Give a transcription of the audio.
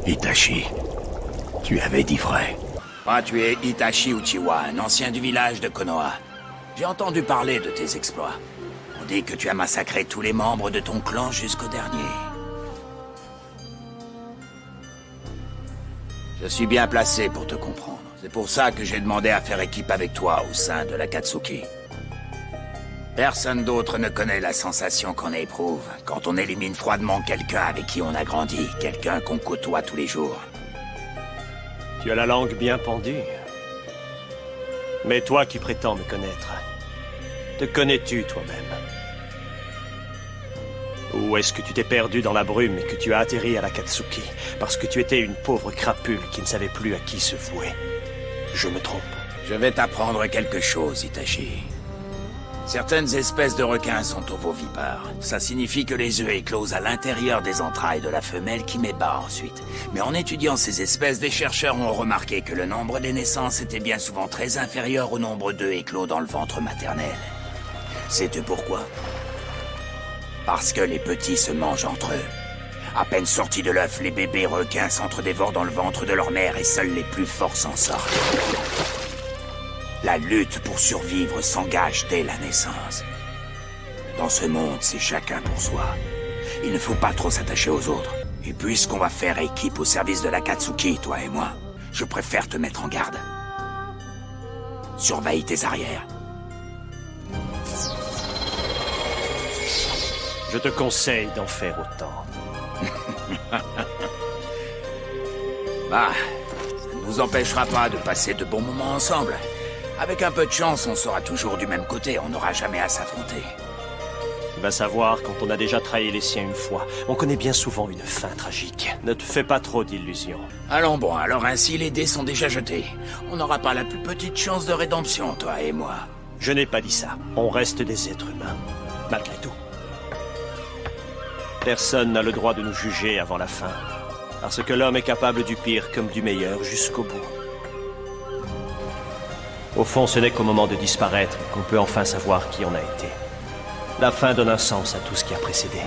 Itachi, tu avais dit vrai. Moi, tu es Itachi Uchiwa, un ancien du village de Konoha. J'ai entendu parler de tes exploits. On dit que tu as massacré tous les membres de ton clan jusqu'au dernier. Je suis bien placé pour te comprendre. C'est pour ça que j'ai demandé à faire équipe avec toi au sein de l'Akatsuki. Personne d'autre ne connaît la sensation qu'on éprouve quand on élimine froidement quelqu'un avec qui on a grandi, quelqu'un qu'on côtoie tous les jours. Tu as la langue bien pendue. Mais toi qui prétends me connaître, te connais-tu toi-même? Ou est-ce que tu t'es perdu dans la brume et que tu as atterri à l'Akatsuki parce que tu étais une pauvre crapule qui ne savait plus à qui se vouer? Je me trompe. Je vais t'apprendre quelque chose, Itachi. Certaines espèces de requins sont ovovipares. Ça signifie que les œufs éclosent à l'intérieur des entrailles de la femelle qui met bas ensuite. Mais en étudiant ces espèces, des chercheurs ont remarqué que le nombre des naissances était bien souvent très inférieur au nombre d'œufs éclos dans le ventre maternel. Sais-tu pourquoi? Parce que les petits se mangent entre eux. À peine sortis de l'œuf, les bébés requins s'entre-dévorent dans le ventre de leur mère et seuls les plus forts s'en sortent. La lutte pour survivre s'engage dès la naissance. Dans ce monde, c'est chacun pour soi. Il ne faut pas trop s'attacher aux autres. Et puisqu'on va faire équipe au service de l'Akatsuki, toi et moi, je préfère te mettre en garde. Surveille tes arrières. Je te conseille d'en faire autant. Bah, ça ne nous empêchera pas de passer de bons moments ensemble. Avec un peu de chance, on sera toujours du même côté, on n'aura jamais à s'affronter. Va savoir quand on a déjà trahi les siens une fois. On connaît bien souvent une fin tragique. Ne te fais pas trop d'illusions. Allons bon, alors ainsi les dés sont déjà jetés. On n'aura pas la plus petite chance de rédemption, toi et moi. Je n'ai pas dit ça. On reste des êtres humains. Malgré tout. Personne n'a le droit de nous juger avant la fin. Parce que l'homme est capable du pire comme du meilleur jusqu'au bout. Au fond, ce n'est qu'au moment de disparaître qu'on peut enfin savoir qui on a été. La fin donne un sens à tout ce qui a précédé.